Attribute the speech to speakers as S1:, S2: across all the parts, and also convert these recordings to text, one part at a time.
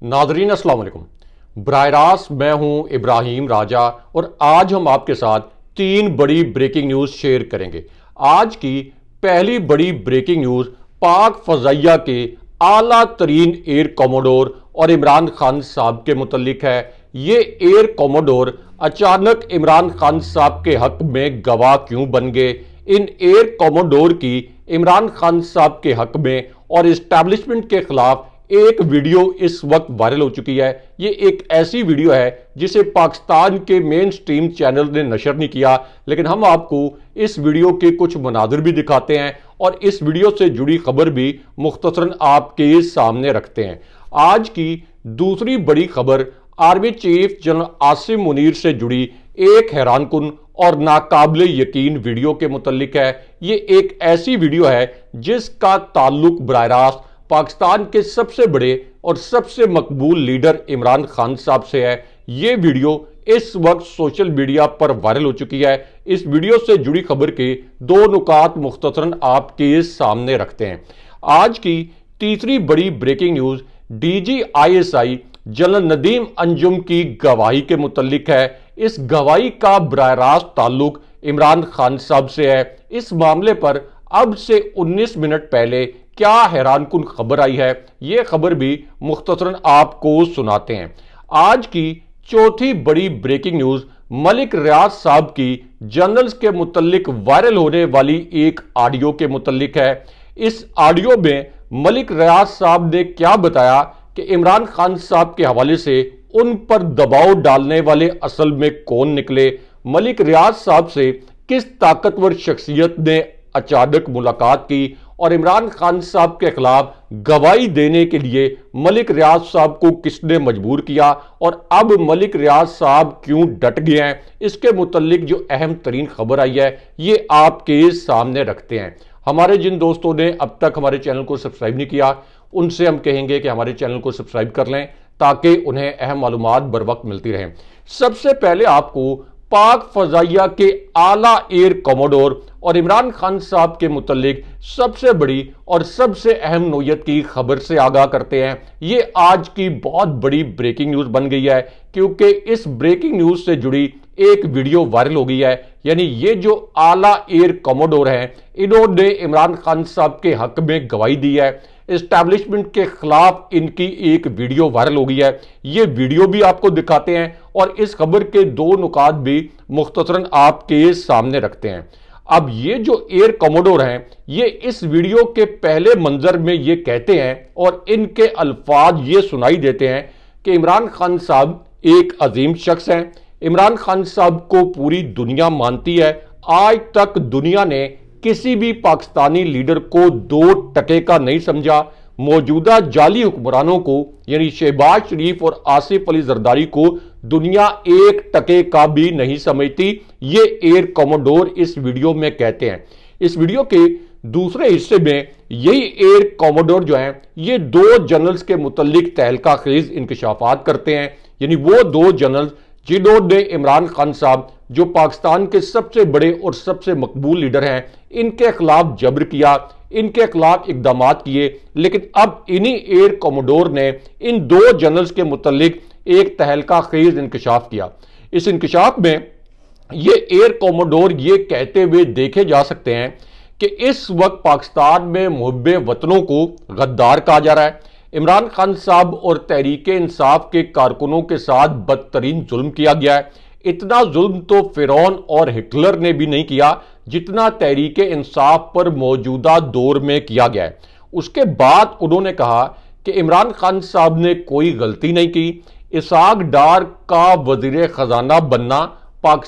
S1: Nadreen अस्सलाम वालेकुम। बराह रास्त मैं हूं इब्राहिम राजा और आज हम आपके साथ तीन बड़ी ब्रेकिंग न्यूज़ शेयर करेंगे। आज की पहली बड़ी ब्रेकिंग न्यूज़ पाक फजाइया के आला तरीन एयर कोमोडोर और इमरान खान साहब के मुतल्लिक है। ये एयर कोमोडोर अचानक इमरान खान साहब के हक में गवाह क्यों बन गए? इन एयर कोमोडोर की इमरान खान साहब के हक में और इस्टेब्लिशमेंट के खिलाफ एक वीडियो इस वक्त वायरल हो चुकी है। ये एक ऐसी वीडियो है जिसे पाकिस्तान के मेन स्ट्रीम चैनल ने नशर नहीं किया, लेकिन हम आपको इस वीडियो के कुछ मनाजिर भी दिखाते हैं और इस वीडियो से जुड़ी खबर भी मुख्तसरन आपके सामने रखते हैं। आज की दूसरी बड़ी खबर army chief general Asim Munir से जुड़ी एक हैरानकुन और नाकाबिले यकीन वीडियो के मुतल्लिक है। ये एक ऐसी वीडियो है जिसका ताल्लुक बराह रास्त पाकिस्तान के सबसे बड़े और सबसे मकबूल लीडर इमरान खान साहब से है। ये वीडियो इस वक्त सोशल मीडिया पर वायरल हो चुकी है। इस वीडियो से जुड़ी खबर के दो नुकात मुख्तसरन आपके सामने रखते हैं। आज की तीसरी बड़ी breaking news DGISI general Nadeem Anjum की गवाही के मुतल्लिक है। इस गवाही का बराह रास्त ताल्लुक इमरान खान साहब से है। इस मामले पर अब से 19 मिनट पहले क्या हैरानकुन खबर आई है, यह खबर भी मुख्तसरन आपको सुनाते हैं। आज की चौथी बड़ी ब्रेकिंग न्यूज मलिक रियाज साहब की जनरल्स के मुतल्लिक वायरल होने वाली एक ऑडियो के मुतल्लिक है। इस ऑडियो में मलिक रियाज साहब ने क्या बताया कि इमरान खान साहब के हवाले से उन पर दबाव डालने वाले असल में कौन निकले, मलिक रियाज साहब से किस ताकतवर शख्सियत ने अचानक मुलाकात की और इमरान खान साहब के खिलाफ गवाही देने के लिए मलिक रियाज साहब को किसने मजबूर किया और अब मलिक रियाज साहब क्यों डट गए हैं, इसके मुतल्लिक जो अहम तरीन खबर आई है ये आपके सामने रखते हैं। हमारे जिन दोस्तों ने अब तक हमारे चैनल को सब्सक्राइब नहीं किया उनसे हम कहेंगे कि हमारे चैनल को सब्सक्राइब कर लें ताकि उन्हें अहम मालूमात बर वक्त मिलती रहें। सबसे पहले आपको पाक फजाइया के आला एयर कोमोडोर और इमरान खान साहब के मुतल्लिक सबसे बड़ी और सबसे अहम नोयत की खबर से आगाह करते हैं। ये आज की बहुत बड़ी ब्रेकिंग न्यूज बन गई है क्योंकि इस ब्रेकिंग न्यूज से जुड़ी एक वीडियो वायरल हो गई है। यानी ये जो आला एयर कोमोडोर हैं इन्होंने इमरान खान साहब के हक में गवाही दी है। एस्टैब्लिशमेंट के खिलाफ इनकी एक वीडियो वायरल हो गई है। ये वीडियो भी आपको दिखाते हैं और इस खबर के दो नुकात भी मुख्तसरन आपके सामने रखते हैं। अब ये जो एयर कोमोडोर हैं ये इस वीडियो के पहले मंजर में ये कहते हैं और इनके अल्फाज ये सुनाई देते हैं कि इमरान खान साहब एक अजीम शख्स हैं। इमरान खान साहब को पूरी दुनिया मानती है। आज तक दुनिया ने किसी भी पाकिस्तानी लीडर को 2 टके का नहीं समझा। मौजूदा जाली हुक्मरानों को यानी शहबाज शरीफ और आसिफ अली जरदारी को दुनिया 1 टके का भी नहीं समझती। ये एयर कोमोडोर इस वीडियो में कहते हैं। इस वीडियो के दूसरे हिस्से में यही एयर कोमोडोर जो है ये 2 जनरल्स के मुतल्लिक तहलका खेज इंकशाफात करते हैं। यानी वो 2 जनरल्स जिन्होंने इमरान खान साहब जो पाकिस्तान के सबसे बड़े और सबसे मकबूल लीडर हैं इनके खिलाफ जबर किया, इनके खिलाफ इकदाम किए, लेकिन अब इन्हीं एयर कोमोडोर ने इन 2 जनरल्स के मुतल्लिक एक तहलका खेज इंकशाफ किया। इस इंकशाफ में ये एयर कोमोडोर ये कहते हुए देखे जा सकते हैं कि इस वक्त पाकिस्तान में मुहब्बे वतनों को गद्दार कहा जा रहा है। इमरान खान साहब और तहरीक इंसाफ के कारकुनों के साथ बदतरीन जुल्म किया गया है। इतना जुल्म तो फिरौन और हिटलर ने भी नहीं किया जितना तहरीक इंसाफ पर मौजूदा दौर में किया गया है। उसके बाद उन्होंने कहा कि इमरान खान साहब ने कोई गलती नहीं की। इसाक डार का वजीर खजाना बनना,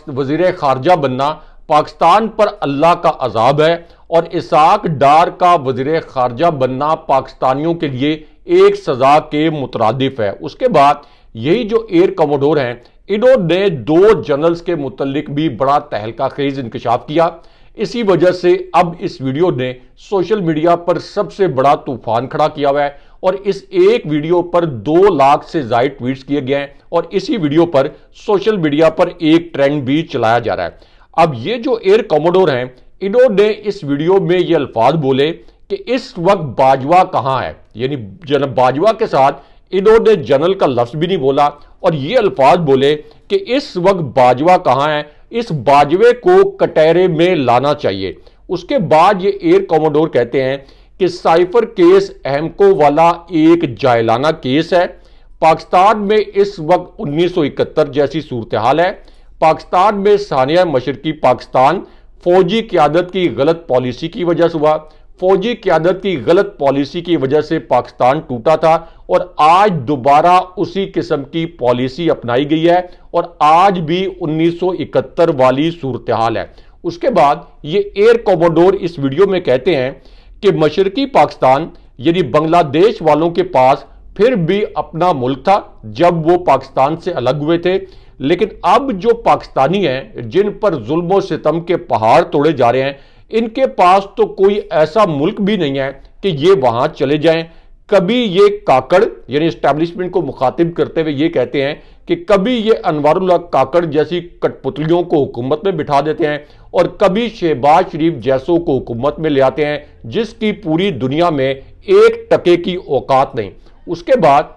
S1: वजीर खारजा बनना पाकिस्तान पर अल्लाह का अजाब है और इसाक डार का वजीर खारजा बनना पाकिस्तानियों के लिए एक सजा के मुतरादिफ है। उसके बाद यही जो एयर कोमोडोर हैं इन्होंने 2 जनरल्स के मुतल्लिक भी बड़ा तहलका खेज इंकशाफ किया। इसी वजह से अब इस वीडियो ने सोशल मीडिया पर सबसे बड़ा तूफान खड़ा किया हुआ है और इस एक वीडियो पर 2 लाख से ज्यादा ट्वीट्स किए गए हैं और इसी वीडियो पर सोशल मीडिया पर एक ट्रेंड भी चलाया जा रहा है। अब ये जो एयर कोमोडोर हैं इन्होंने इस वीडियो में ये अल्फाज बोले कि इस वक्त बाजवा कहां है, यानी जनाब बाजवा के साथ इन्होंने जनरल का लफ्ज भी नहीं बोला और ये अल्फाज बोले कि इस वक्त बाजवा कहां है, इस बाजवे को कटहरे में लाना चाहिए। उसके बाद ये एयर कॉमोडोर कहते हैं कि साइफर केस अहमको वाला एक जायलाना केस है। पाकिस्तान में इस वक्त 1971 जैसी सूरत हाल है। पाकिस्तान में सानिया मशरकी पाकिस्तान फौजी क़यादत की गलत पॉलिसी की वजह से हुआ। फौजी क़यादत की गलत पॉलिसी की वजह से पाकिस्तान टूटा था और आज दोबारा उसी किस्म की पॉलिसी अपनाई गई है और आज भी 1971 वाली सूरत हाल है। उसके बाद ये एयर कॉमोडोर इस वीडियो में कहते हैं कि मशरकी पाकिस्तान यानी बांग्लादेश वालों के पास फिर भी अपना मुल्क था जब वो पाकिस्तान से अलग हुए थे, लेकिन अब जो पाकिस्तानी हैं जिन पर जुल्म सितम के पहाड़ तोड़े जा रहे हैं, इनके पास तो कोई ऐसा मुल्क भी नहीं है कि ये वहां चले जाएं। कभी ये काकड़ यानी एस्टैब्लिशमेंट को मुखातिब करते हुए ये कहते हैं कि कभी ये अनवारुल्लाह काकड़ जैसी कठपुतलियों को हुकूमत में बिठा देते हैं और कभी शहबाज शरीफ जैसों को हुकूमत में ले आते हैं जिसकी पूरी दुनिया में 1% की औकात नहीं। उसके बाद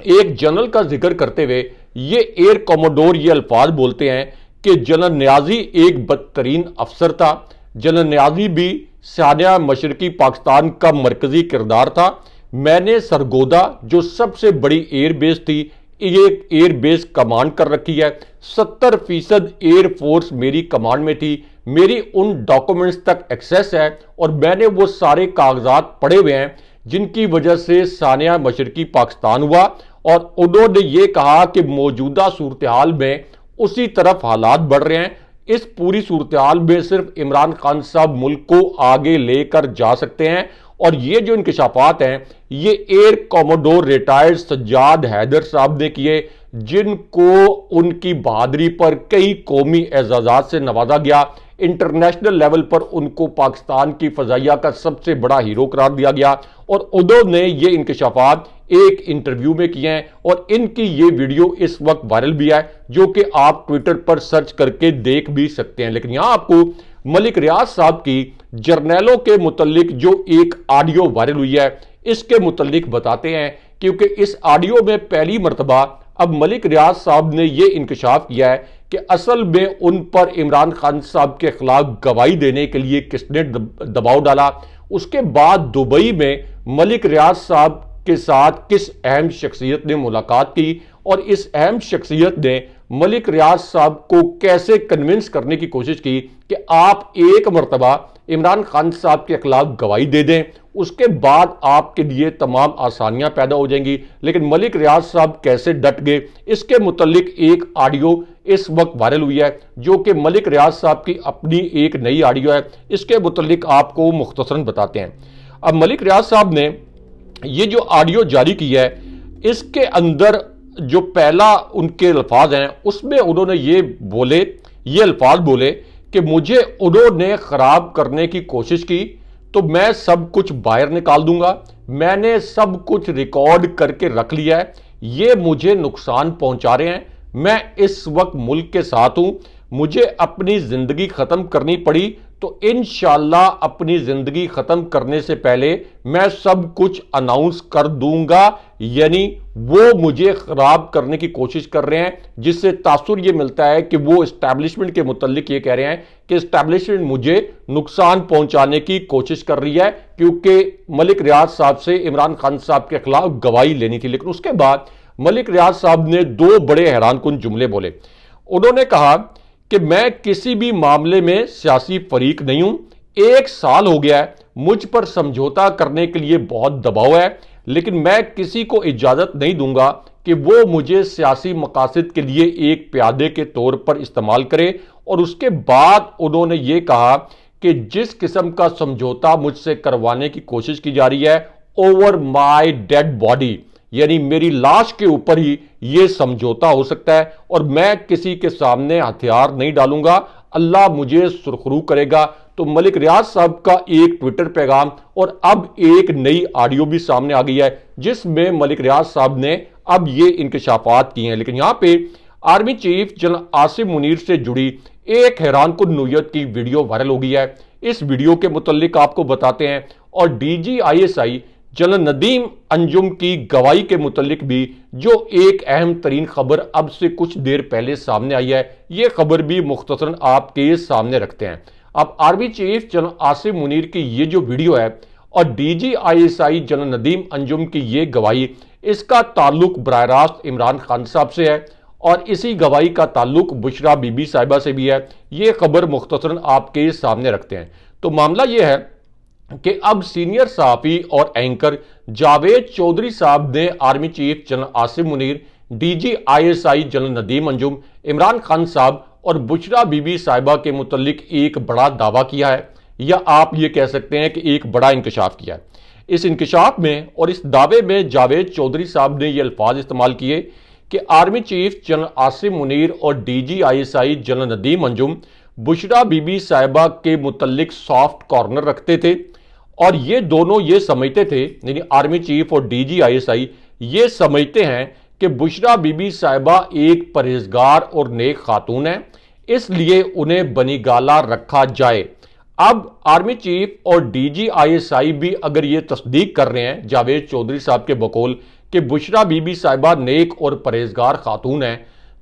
S1: एक जनरल का जिक्र करते हुए ये एयर कॉमोडोर ये अल्फाज बोलते हैं कि जनरल न्याजी एक बदतरीन अफसर था। जनरल न्याजी भी सानिया मशरकी पाकिस्तान का मरकजी किरदार था। मैंने सरगोदा जो सबसे बड़ी एयरबेस थी, ये एयरबेस कमांड कर रखी है। 70% एयरफोर्स मेरी कमांड में थी। मेरी उन डॉक्यूमेंट्स तक एक्सेस है और मैंने वो सारे कागजात पढ़े हुए हैं जिनकी वजह से सानिया मशरकी पाकिस्तान हुआ और उन्होंने ये कहा कि मौजूदा सूरत हाल में उसी तरफ हालात बढ़ रहे हैं। इस पूरी सूरत हाल में सिर्फ इमरान खान साहब मुल्क को आगे लेकर जा सकते हैं और ये जो इंकशाफात हैं ये air commodore retired Sajjad Haider साहब ने किए, जिनको उनकी बहादुरी पर कई कौमी एजाजात से नवाजा गया। इंटरनेशनल लेवल पर उनको पाकिस्तान की फजाइया का सबसे बड़ा हीरो करार दिया गया और उन्होंने ये इंकशाफात एक इंटरव्यू में किए हैं और इनकी ये वीडियो इस वक्त वायरल भी है जो कि आप ट्विटर पर सर्च करके देख भी सकते हैं। लेकिन यहां आपको मलिक रियाज साहब की जर्नैलों के मुतल्लिक जो एक ऑडियो वायरल हुई है इसके मुतल्लिक बताते हैं, क्योंकि इस ऑडियो में पहली मर्तबा अब मलिक रियाज साहब ने यह इंकशाफ किया है कि असल में उन पर इमरान खान साहब के खिलाफ गवाही देने के लिए किसने दबाव डाला। उसके बाद दुबई में मलिक रियाज साहब के साथ किस अहम शख्सियत ने मुलाकात की और इस अहम शख्सियत ने मलिक रियाज साहब को कैसे कन्विंस करने की कोशिश की कि आप एक मर्तबा इमरान खान साहब के खिलाफ गवाही दे दें, उसके बाद आपके लिए तमाम आसानियां पैदा हो जाएंगी। लेकिन मलिक रियाज साहब कैसे डट गए, इसके मुतल्लिक एक ऑडियो इस वक्त वायरल हुई है जो कि मलिक रियाज साहब की अपनी एक नई ऑडियो है। इसके मुतल्लिक आपको मुख्तसरन बताते हैं। अब मलिक रियाज साहब ने ये जो ऑडियो जारी की है इसके अंदर जो पहला उनके अल्फाज हैं उसमें उन्होंने ये अल्फाज बोले कि मुझे उन्होंने खराब करने की कोशिश की तो मैं सब कुछ बाहर निकाल दूंगा। मैंने सब कुछ रिकॉर्ड करके रख लिया है। ये मुझे नुकसान पहुंचा रहे हैं। मैं इस वक्त मुल्क के साथ हूं। मुझे अपनी जिंदगी खत्म करनी पड़ी तो इंशाल्लाह अपनी जिंदगी खत्म करने से पहले मैं सब कुछ अनाउंस कर दूंगा। यानी वो मुझे खराब करने की कोशिश कर रहे हैं, जिससे तासुर ये मिलता है कि वो एस्टैब्लिशमेंट के मुतल्लिक ये कह रहे हैं कि एस्टैब्लिशमेंट मुझे नुकसान पहुंचाने की कोशिश कर रही है क्योंकि मलिक रियाज साहब से इमरान खान साहब के खिलाफ गवाही लेनी थी। लेकिन उसके बाद मलिक रियाज साहब ने दो बड़े हैरानकुन जुमले बोले। उन्होंने कहा कि मैं किसी भी मामले में सियासी फरीक नहीं हूं। 1 साल हो गया है, मुझ पर समझौता करने के लिए बहुत दबाव है, लेकिन मैं किसी को इजाजत नहीं दूंगा कि वो मुझे सियासी मकासद के लिए एक प्यादे के तौर पर इस्तेमाल करे। और उसके बाद उन्होंने ये कहा कि जिस किस्म का समझौता मुझसे करवाने की कोशिश की जा रही है ओवर माई डेड बॉडी, यानी मेरी लाश के ऊपर ही यह समझौता हो सकता है और मैं किसी के सामने हथियार नहीं डालूंगा, अल्लाह मुझे सुरखरू करेगा। तो मलिक रियाज साहब का एक ट्विटर पैगाम और अब एक नई ऑडियो भी सामने आ गई है जिसमें मलिक रियाज साहब ने अब ये इंकशाफात किए हैं। लेकिन यहां पे army chief general Asim Munir से जुड़ी एक हैरानकुन नोयत की वीडियो वायरल हो गई है। इस वीडियो के मुतल्लिक आपको बताते हैं और DGISI जनरल नदीम अंजुम की गवाही के मुतल्लिक भी जो एक अहम तरीन खबर अब से कुछ देर पहले सामने आई है, ये खबर भी मुख्तसरन आपके सामने रखते हैं। अब army chief general Asim Munir की ये जो वीडियो है और DGISI जनरल नदीम अंजुम की ये गवाही, इसका ताल्लुक बराह रास्त इमरान खान साहब से है और इसी गवाही का ताल्लुक बुशरा बीबी साहिबा से भी है। ये खबर मुख्तसरन आपके सामने रखते हैं। तो मामला ये है कि अब सीनियर सहाफ़ी और एंकर जावेद चौधरी साहब ने army chief general Asim Munir, DGISI general Nadeem Anjum, Imran Khan साहब और बुशरा बीबी साहिबा के मुतल्लिक एक बड़ा दावा किया है, या आप ये कह सकते हैं कि एक बड़ा इंकशाफ किया है। इस इंकशाफ में और इस दावे में जावेद चौधरी साहब ने ये अल्फाज इस्तेमाल किए कि army chief general Asim Munir और DGISI जनरल नदीम अंजुम बुशरा बीबी साहिबा के मुतल्लिक सॉफ्ट कॉर्नर रखते थे और ये दोनों ये समझते थे, यानी आर्मी चीफ और DGISI ये समझते हैं कि बुशरा बीबी साहिबा एक परहेजगार और नेक खातून है, इसलिए उन्हें बनीगाला रखा जाए। अब आर्मी चीफ और DGISI भी अगर ये तस्दीक कर रहे हैं जावेद चौधरी साहब के बकौल कि बुशरा बीबी साहिबा नेक और परहेजगार खातून है,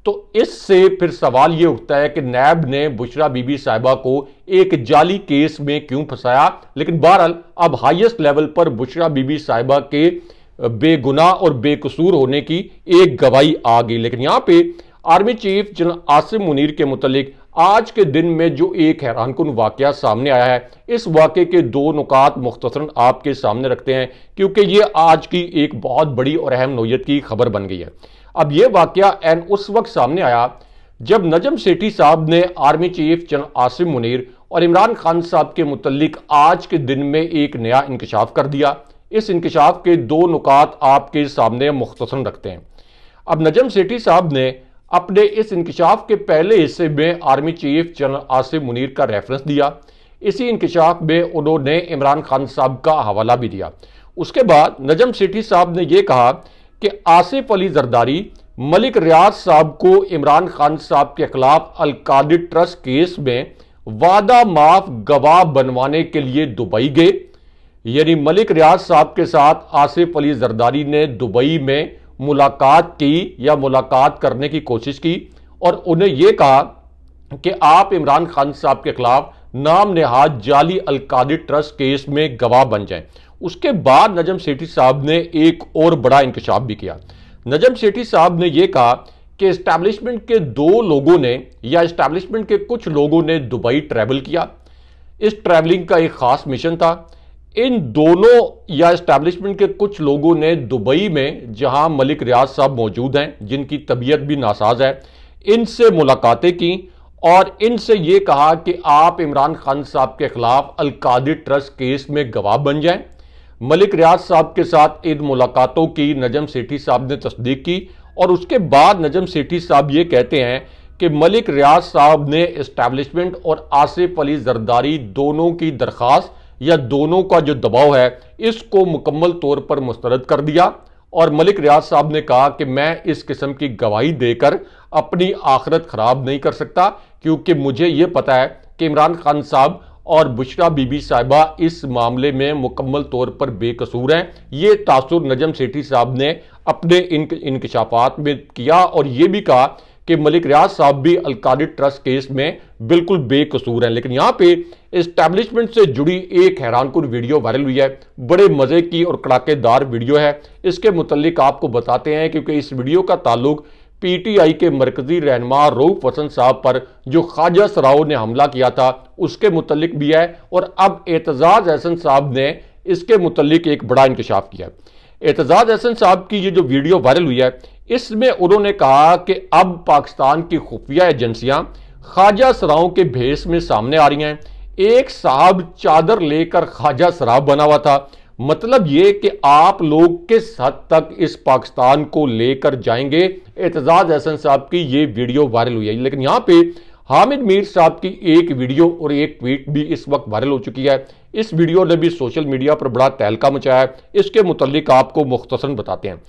S1: तो इससे फिर सवाल ये उठता है कि नैब ने बुशरा बीबी साहिबा को एक जाली केस में क्यों फंसाया। लेकिन बहरहाल अब हाईएस्ट लेवल पर बुशरा बीबी साहिबा के बेगुनाह और बेकसूर होने की एक गवाही आ गई। लेकिन यहां पे army chief general Asim Munir के मुतालिक आज के दिन में जो एक हैरानकुन वाकया सामने आया है, इस वाकये के दो नुकात मुख्तसरन आपके सामने रखते हैं क्योंकि ये आज की एक बहुत बड़ी और अहम नौयत की खबर बन गई है। अब यह वाकया एन उस वक्त सामने आया जब नजम सेठी साहब ने army chief general Asim Munir और इमरान खान साहब के मुतल्लिक आज के दिन में एक नया इंकशाफ कर दिया। इस इंकशाफ के दो नुकात आपके सामने मुख्तसरन रखते हैं। अब नजम सेठी साहब ने अपने इस इंकशाफ के पहले हिस्से में army chief general Asim Munir का रेफरेंस दिया। इसी इंकशाफ में उन्होंने इमरान खान साहब का हवाला भी दिया। उसके बाद नजम सेठी साहब ने यह कहा कि आसिफ अली जरदारी मलिक रियाज साहब को इमरान खान साहब के खिलाफ अलकादिर ट्रस्ट केस में वादा माफ गवाह बनवाने के लिए दुबई गए। यानी मलिक रियाज साहब के साथ आसिफ अली जरदारी ने दुबई में मुलाकात की या मुलाकात करने की कोशिश की और उन्हें यह कहा कि आप इमरान खान साहब के खिलाफ नाम नेहाद जाली अलकादिर ट्रस्ट केस में गवाह बन जाएं। उसके बाद नजम सेठी साहब ने एक और बड़ा इंकशाफ भी किया। नजम सेठी साहब ने यह कहा कि एस्टैब्लिशमेंट के दो लोगों ने या एस्टैब्लिशमेंट के कुछ लोगों ने दुबई ट्रैवल किया। इस ट्रैवलिंग का एक खास मिशन था। इन दोनों या एस्टैब्लिशमेंट के कुछ लोगों ने दुबई में, जहां मलिक रियाज साहब मौजूद हैं जिनकी तबीयत भी नासाज है, इनसे मुलाकातें की और इनसे यह कहा कि आप इमरान खान साहब के खिलाफ अलकादिर ट्रस्ट केस में गवाह बन जाएं। मलिक रियाज साहब के साथ इन मुलाकातों की नजम सेठी साहब ने तस्दीक की और उसके बाद नजम सेठी साहब ये कहते हैं कि मलिक रियाज साहब ने एस्टैब्लिशमेंट और आसिफ अली जरदारी दोनों की दरखास्त या दोनों का जो दबाव है इसको मुकम्मल तौर पर मुस्तरद कर दिया और मलिक रियाज साहब ने कहा कि मैं इस किस्म की गवाही देकर अपनी आखिरत खराब नहीं कर सकता क्योंकि मुझे यह पता है कि इमरान खान साहब और बुशरा बीबी साहिबा इस मामले में मुकम्मल तौर पर बेकसूर हैं। ये तासुर नजम सेठी साहब ने अपने इंकशाफात में किया और यह भी कहा कि मलिक रियाज साहब भी अलकादिर ट्रस्ट केस में बिल्कुल बेकसूर हैं। लेकिन यहां पे एस्टैब्लिशमेंट से जुड़ी एक हैरानकुन वीडियो वायरल हुई है। बड़े मजे की और कड़ाकेदार वीडियो है। इसके मुतल्लिक आपको बताते हैं क्योंकि इस वीडियो का ताल्लुक PTI के मरकजी रहनुमा रऊफ हसन साहब पर जो ख्वाजा सराओ ने हमला किया था उसके मुतल्लिक भी है और अब एतजाज अहसन साहब ने इसके मुतल्लिक एक बड़ा इंकशाफ किया। एतजाज अहसन साहब की ये जो वीडियो वायरल हुई है इसमें उन्होंने कहा कि अब पाकिस्तान की खुफिया एजेंसियां ख्वाजा सराओं के भेस में सामने आ रही हैं। एक साहब चादर लेकर ख्वाजा सराव बना हुआ था। मतलब ये कि आप लोग किस हद तक इस पाकिस्तान को लेकर जाएंगे। एतजाज अहसन साहब की ये वीडियो वायरल हुई है। लेकिन यहां पे हामिद मीर साहब की एक वीडियो और एक ट्वीट भी इस वक्त वायरल हो चुकी है। इस वीडियो ने भी सोशल मीडिया पर बड़ा तहलका मचाया है। इसके मुतल्लिक आपको मुख्तसरन बताते हैं।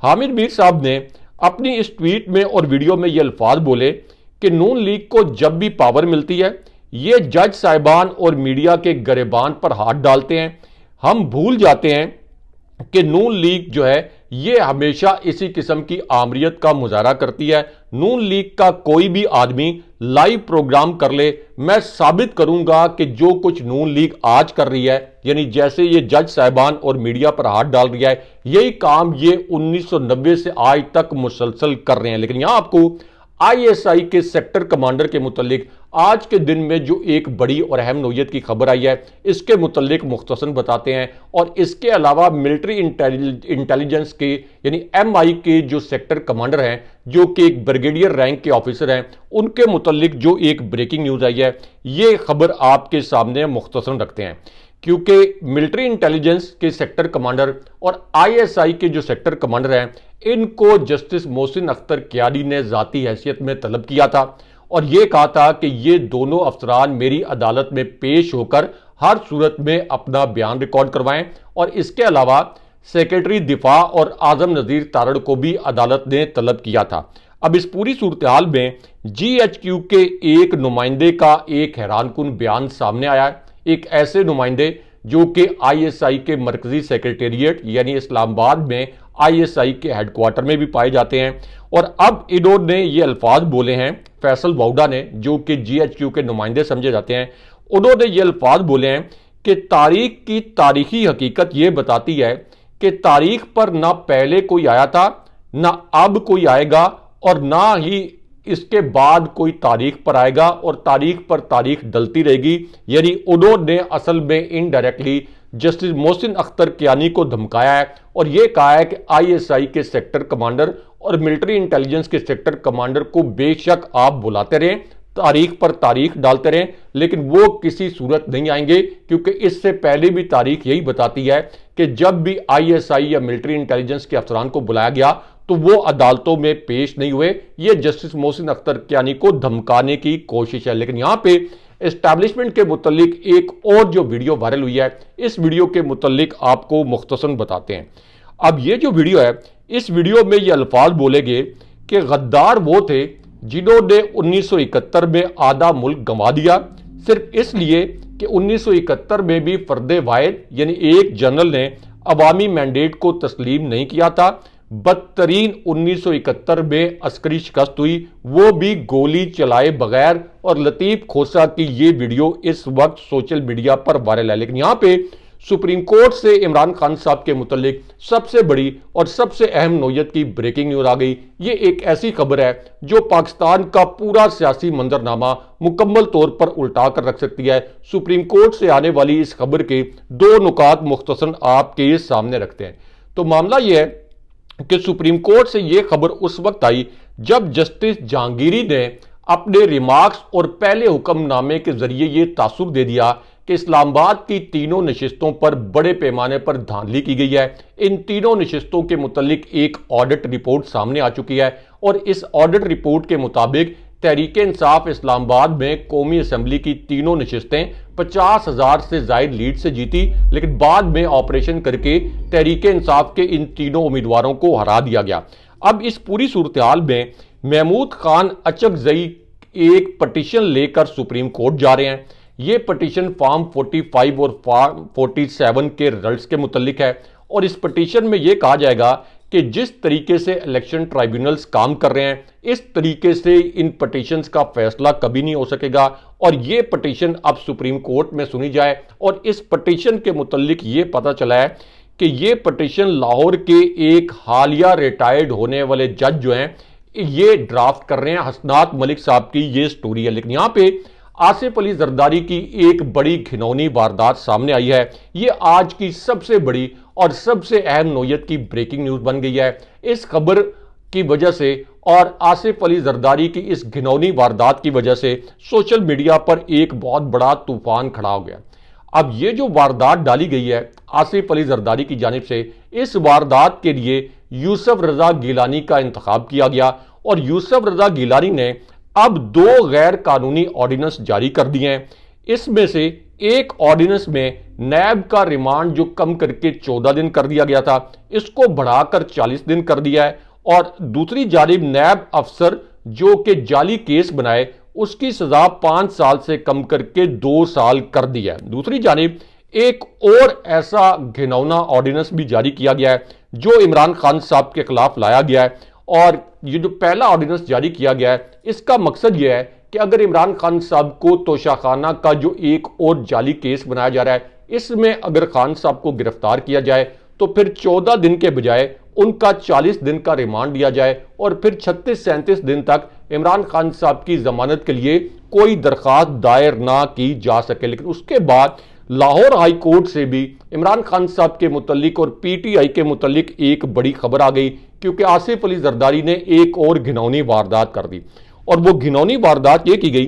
S1: हामिद मीर साहब ने अपनी इस ट्वीट में और वीडियो में ये अल्फाज बोले कि नून लीग को जब भी पावर मिलती है ये जज साहिबान और मीडिया के गरेबान पर हाथ डालते हैं। हम भूल जाते हैं कि नून लीग जो है ये हमेशा इसी किस्म की आमरीत का मुजाहरा करती है। नून लीग का कोई भी आदमी लाइव प्रोग्राम कर ले, मैं साबित करूंगा कि जो कुछ नून लीग आज कर रही है, यानी जैसे ये जज साहिबान और मीडिया पर हाथ डाल रही है, यही काम ये 1990 से आज तक मुसलसल कर रहे हैं। लेकिन यहां आपको आईएसआई के सेक्टर कमांडर के मुतालिक आज के दिन में जो एक बड़ी और अहम नौयत की खबर आई है, इसके मुतालिक मुख्तसर बताते हैं। और इसके अलावा मिलिट्री इंटेलिजेंस के यानी एमआई के जो सेक्टर कमांडर हैं, जो कि एक ब्रिगेडियर रैंक के ऑफिसर हैं, उनके मुतालिक जो एक ब्रेकिंग न्यूज़ आई है, ये खबर आपके सामने मुख्तसर रखते हैं। क्योंकि मिलिट्री इंटेलिजेंस के सेक्टर कमांडर और आईएसआई के जो सेक्टर कमांडर हैं, इनको जस्टिस मोहसिन अख्तर कियानी ने जाती हैसियत में तलब किया था और यह कहा था कि ये दोनों अफसरान मेरी अदालत में पेश होकर हर सूरत में अपना बयान रिकॉर्ड करवाएं। और इसके अलावा सेक्रेटरी दिफा और आजम नज़ीर तारड़ को भी अदालत ने तलब किया था। अब इस पूरी सूरत हाल में जीएचक्यू के एक नुमाइंदे का एक हैरानकुन बयान सामने आया है। एक ऐसे नुमाइंदे जो कि आईएसआई के मरकजी सेक्रेटेरिएट यानी इस्लामाबाद में आईएसआई के हेडक्वार्टर में भी पाए जाते हैं। और अब इन्होंने ये अल्फाज बोले हैं, फैसल वाउडा ने, जो कि जीएचक्यू के नुमाइंदे समझे जाते हैं, उन्होंने ये अल्फाज बोले हैं कि तारीख की तारीखी हकीकत ये बताती है कि तारीख पर ना पहले कोई आया था, ना अब कोई आएगा और ना ही इसके बाद कोई तारीख पर आएगा और तारीख पर तारीख डलती रहेगी। यानी उन्होंने असल में इनडायरेक्टली जस्टिस मोहसिन अख्तर कियानी को धमकाया है और यह कहा है कि आईएसआई के सेक्टर कमांडर और मिलिट्री इंटेलिजेंस के सेक्टर कमांडर को बेशक आप बुलाते रहें, तारीख पर तारीख डालते रहें, लेकिन वो किसी सूरत नहीं आएंगे। क्योंकि इससे पहले भी तारीख यही बताती है कि जब भी आईएसआई या मिलिट्री इंटेलिजेंस के अफसरान को बुलाया गया तो वो अदालतों में पेश नहीं हुए। ये जस्टिस मोहसिन अख्तर कियानी को धमकाने की कोशिश है। लेकिन यहां पे एस्टैब्लिशमेंट के मुतालिक एक और जो वीडियो वायरल हुई है, इस वीडियो के मुतालिक आपको मुख्तसर बताते हैं। अब ये जो वीडियो है, इस वीडियो में ये अल्फाज बोले गए कि गद्दार वो थे जिन्होंने 1971 में आधा मुल्क गंवा दिया, सिर्फ इसलिए कि 1971 में भी फर्दे वाहिद यानी एक जनरल ने अवामी मैंडेट को तस्लीम नहीं किया था। बदतरीन 1971 में अस्करी शिकस्त हुई, वो भी गोली चलाए बगैर। और लतीफ खोसा की ये वीडियो इस वक्त सोशल मीडिया पर वायरल है। लेकिन यहां पे सुप्रीम कोर्ट से इमरान खान साहब के मुतालिक सबसे बड़ी और सबसे अहम नौयत की ब्रेकिंग न्यूज आ गई। ये एक ऐसी खबर है जो पाकिस्तान का पूरा सियासी मंजरनामा मुकम्मल तौर पर उल्टा कर रख सकती है। सुप्रीम कोर्ट से आने वाली इस खबर के दो नुकात मुख्तसर आपके सामने रखते हैं। तो मामला यह है कि सुप्रीम कोर्ट से यह खबर उस वक्त आई जब जस्टिस जहांगीरी ने अपने रिमार्क्स और पहले हुक्मनामे के जरिए यह तासुर दे दिया कि इस्लामाबाद की तीनों नशिस्तों पर बड़े पैमाने पर धांधली की गई है। इन तीनों नशिस्तों के मुतालिक एक ऑडिट रिपोर्ट सामने आ चुकी है और इस ऑडिट रिपोर्ट के मुताबिक तहरीक इंसाफ इस्लामाबाद में कौमी असम्बली की तीनों नशिस्तें 50,000 से जायद लीड से जीती, लेकिन बाद में ऑपरेशन करके तहरीक इंसाफ के इन तीनों उम्मीदवारों को हरा दिया गया। अब इस पूरी सूरत हाल में महमूद खान अचकजई एक पटिशन लेकर सुप्रीम कोर्ट जा रहे हैं। ये पटिशन फॉर्म 45 और फॉर्म 47 के रिजल्ट्स के मुतालिक है और इस पटिशन में यह कहा जाएगा कि जिस तरीके से इलेक्शन ट्राइब्यूनल्स काम कर रहे हैं, इस तरीके से इन पटिशन्स का फैसला कभी नहीं हो सकेगा और ये पटिशन अब सुप्रीम कोर्ट में सुनी जाए। और इस पटिशन के मुतालिक ये पता चला है कि ये पटिशन लाहौर के एक हालिया रिटायर्ड होने वाले जज जो हैं, ये ड्राफ्ट कर रहे हैं। हसनात मलिक साहब की ये स्टोरी है। लेकिन यहाँ पे आसिफ अली जरदारी की एक बड़ी घिनौनी वारदात सामने आई है। ये आज की सबसे बड़ी और सबसे अहम नौयत की ब्रेकिंग न्यूज बन गई है। इस खबर की वजह से और आसिफ अली जरदारी की इस घिनौनी वारदात की वजह से सोशल मीडिया पर एक बहुत बड़ा तूफान खड़ा हो गया। अब ये जो वारदात डाली गई है आसिफ अली जरदारी की जानिब से, इस वारदात के लिए यूसुफ रजा गिलानी का इंतखाब किया गया और यूसुफ रजा गिलानी ने अब 2 गैर कानूनी ऑर्डिनेंस जारी कर दिए हैं। इसमें से एक ऑर्डिनेंस में नैब का रिमांड जो कम करके 14 दिन कर दिया गया था, इसको बढ़ाकर 40 दिन कर दिया है और दूसरी जानिब नैब अफसर जो कि जाली केस बनाए उसकी सजा 5 साल से कम करके 2 साल कर दी है। दूसरी जानिब एक और ऐसा घिनौना ऑर्डिनेंस भी जारी किया गया है जो इमरान खान साहब के खिलाफ लाया गया है। और ये जो पहला ऑर्डिनेंस जारी किया गया है, इसका मकसद यह है कि अगर इमरान खान साहब को तोशाखाना का जो एक और जाली केस बनाया जा रहा है, इसमें अगर खान साहब को गिरफ्तार किया जाए तो फिर 14 दिन के बजाय उनका 40 दिन का रिमांड दिया जाए और फिर 36-37 दिन तक इमरान खान साहब की जमानत के लिए कोई दरखास्त दायर ना की जा सके। लेकिन उसके बाद लाहौर हाई कोर्ट से भी इमरान खान साहब के मुतल्लिक और पीटीआई के मुतल्लिक एक बड़ी खबर आ गई, क्योंकि आसिफ अली जरदारी ने एक और घिनौनी वारदात कर दी। और वो घिनौनी वारदात ये की गई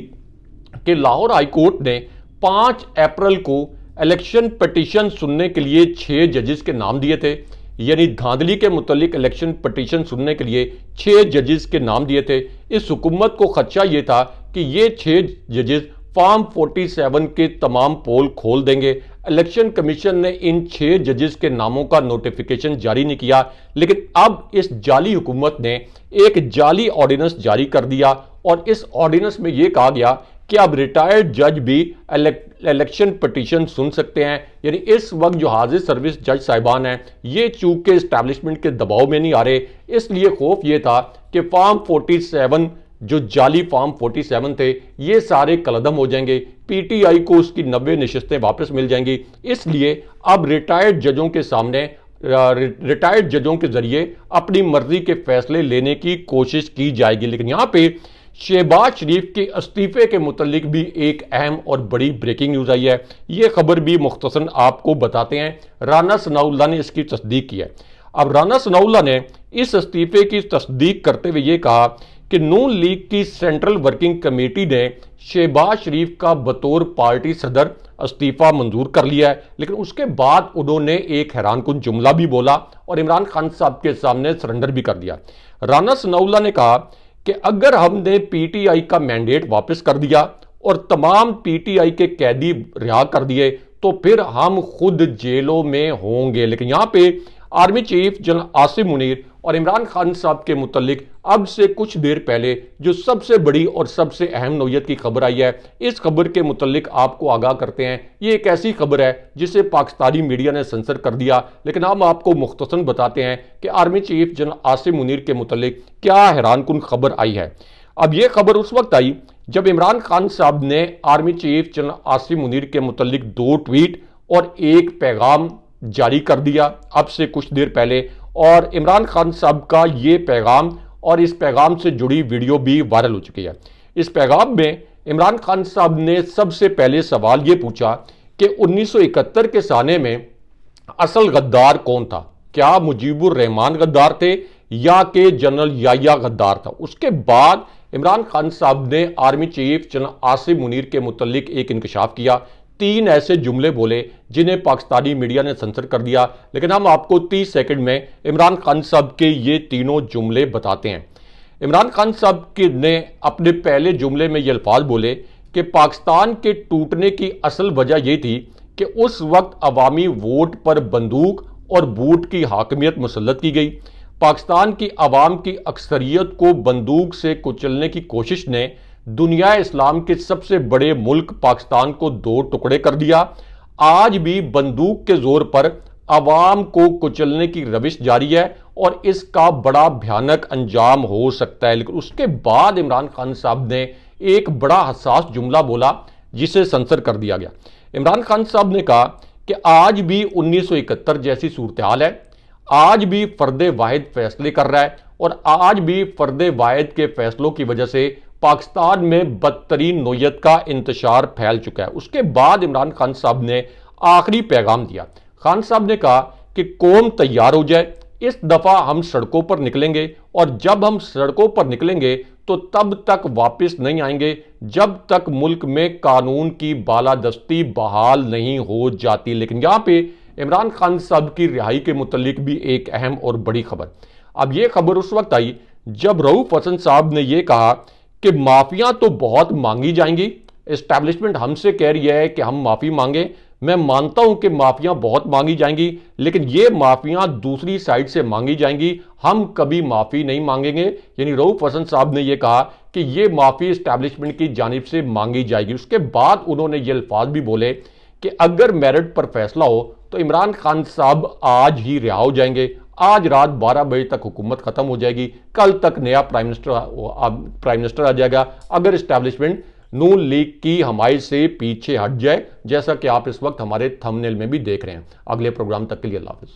S1: कि लाहौर हाई कोर्ट ने 5 अप्रैल को इलेक्शन पिटीशन सुनने के लिए 6 जजेस के नाम दिए थे। यानी धांधली के मुतल्लिक इलेक्शन पिटीशन सुनने के लिए 6 जजेस के नाम दिए थे। इस हुकूमत को खदशा ये था कि ये 6 जजेस फॉर्म 47 के तमाम पोल खोल देंगे। इलेक्शन कमीशन ने इन 6 जजेस के नामों का नोटिफिकेशन जारी नहीं किया, लेकिन अब इस जाली हुकूमत ने एक जाली ऑर्डिनेंस जारी कर दिया और इस ऑर्डिनेंस में यह कहा गया कि अब रिटायर्ड जज भी इलेक्शन पिटीशन सुन सकते हैं। यानी इस वक्त जो हाजिर सर्विस जज साहिबान हैं, ये चूंकि एस्टैब्लिशमेंट के दबाव में नहीं आ रहे, इसलिए खौफ ये था कि फॉर्म 47 जो जाली फॉर्म 47 थे, ये सारे कलदम हो जाएंगे, पीटीआई को उसकी 90 नशिस्तें वापस मिल जाएंगी। इसलिए अब रिटायर्ड जजों के सामने रिटायर्ड जजों के जरिए अपनी मर्जी के फैसले लेने की कोशिश की जाएगी। लेकिन यहां पे शहबाज शरीफ के इस्तीफे के मुतल्लिक भी एक अहम और बड़ी ब्रेकिंग न्यूज आई है। यह खबर भी मुख्तसरन आपको बताते हैं। राना सनाउल्लाह ने इसकी तस्दीक की है। अब राना सनाउल्लाह ने इस इस्तीफे की तस्दीक करते हुए यह कहा कि नून लीग की सेंट्रल वर्किंग कमेटी ने शहबाज शरीफ का बतौर पार्टी सदर इस्तीफा मंजूर कर लिया है। लेकिन उसके बाद उन्होंने एक हैरानकुन जुमला भी बोला और इमरान खान साहब के सामने सरेंडर भी कर दिया। राना सनाउल्लाह ने कहा कि अगर हमने पीटीआई का मैंडेट वापस कर दिया और तमाम पीटीआई के कैदी रिहा कर दिए तो फिर हम खुद जेलों में होंगे। लेकिन यहां पे army chief general Asim Munir और इमरान खान साहब के मुतल्लिक अब से कुछ देर पहले जो सबसे बड़ी और सबसे अहम नौयत की खबर आई है, इस खबर के मुतल्लिक आपको आगाह करते हैं। ये एक ऐसी खबर है जिसे पाकिस्तानी मीडिया ने सेंसर कर दिया, लेकिन हम आपको मुख्तसर बताते हैं कि army chief general Asim Munir के मुतल्लिक क्या हैरानकुन खबर आई है। अब यह खबर उस वक्त आई जब इमरान खान साहब ने army chief general Asim Munir के मुतल्लिक 2 ट्वीट और एक पैगाम जारी कर दिया अब से कुछ देर पहले। और इमरान खान साहब का ये पैगाम और इस पैगाम से जुड़ी वीडियो भी वायरल हो चुकी है। इस पैगाम में इमरान खान साहब ने सबसे पहले सवाल ये पूछा कि 1971 के साने में असल गद्दार कौन था, क्या मुजीबुर रहमान गद्दार थे या कि जनरल याह्या गद्दार था। उसके बाद इमरान खान साहब ने army chief general Asim Munir के मुतल्लिक एक इंकशाफ किया। 3 ऐसे जुमले बोले जिन्हें पाकिस्तानी मीडिया ने सेंसर कर दिया, लेकिन हम आपको 30 सेकंड में इमरान खान साहब के ये तीनों जुमले बताते हैं। इमरान खान साहब ने अपने पहले जुमले में ये अल्फाज बोले कि पाकिस्तान के टूटने की असल वजह यह थी कि उस वक्त अवामी वोट पर बंदूक और बूट की हाकमियत मुसल्लत की गई। पाकिस्तान की आवाम की अक्सरियत को बंदूक से कुचलने की कोशिश ने दुनिया इस्लाम के सबसे बड़े मुल्क पाकिस्तान को 2 टुकड़े कर दिया। आज भी बंदूक के जोर पर अवाम को कुचलने की रविश जारी है और इसका बड़ा भयानक अंजाम हो सकता है। लेकिन उसके बाद इमरान खान साहब ने एक बड़ा हसास जुमला बोला जिसे सेंसर कर दिया गया। इमरान खान साहब ने कहा कि आज भी 1971 जैसी सूरत हाल है, आज भी फर्दे वाहिद फैसले कर रहा है और आज भी फर्दे वाहिद के फैसलों की वजह से पाकिस्तान में बदतरीन नोयत का इंतशार फैल चुका है। उसके बाद इमरान खान साहब ने आखिरी पैगाम दिया। खान साहब ने कहा कि कौम तैयार हो जाए, इस दफा हम सड़कों पर निकलेंगे और जब हम सड़कों पर निकलेंगे तो तब तक वापस नहीं आएंगे जब तक मुल्क में कानून की बालादस्ती बहाल नहीं हो जाती। लेकिन यहां पे इमरान खान साहब की रिहाई के मुतल्लिक भी एक अहम और बड़ी खबर। अब यह खबर उस वक्त आई जब रऊफ हसन साहब ने यह कहा कि माफिया तो बहुत मांगी जाएंगी, एस्टैब्लिशमेंट हमसे कह रही है कि हम माफी मांगे। मैं मानता हूं कि माफिया बहुत मांगी जाएंगी, लेकिन ये माफिया दूसरी साइड से मांगी जाएंगी, हम कभी माफी नहीं मांगेंगे। यानी रऊफ हसन साहब ने यह कहा कि ये माफी एस्टैब्लिशमेंट की जानिब से मांगी जाएगी। उसके बाद उन्होंने ये अल्फाज भी बोले कि अगर मेरिट पर फैसला हो तो इमरान खान साहब आज ही रिहा हो जाएंगे। आज रात 12 बजे तक हुकूमत खत्म हो जाएगी, कल तक नया प्राइम मिनिस्टर आ जाएगा, अगर इस्टेब्लिशमेंट नून लीग की हमायत से पीछे हट जाए, जैसा कि आप इस वक्त हमारे थंबनेल में भी देख रहे हैं। अगले प्रोग्राम तक के लिए अल्लाह हाफिज।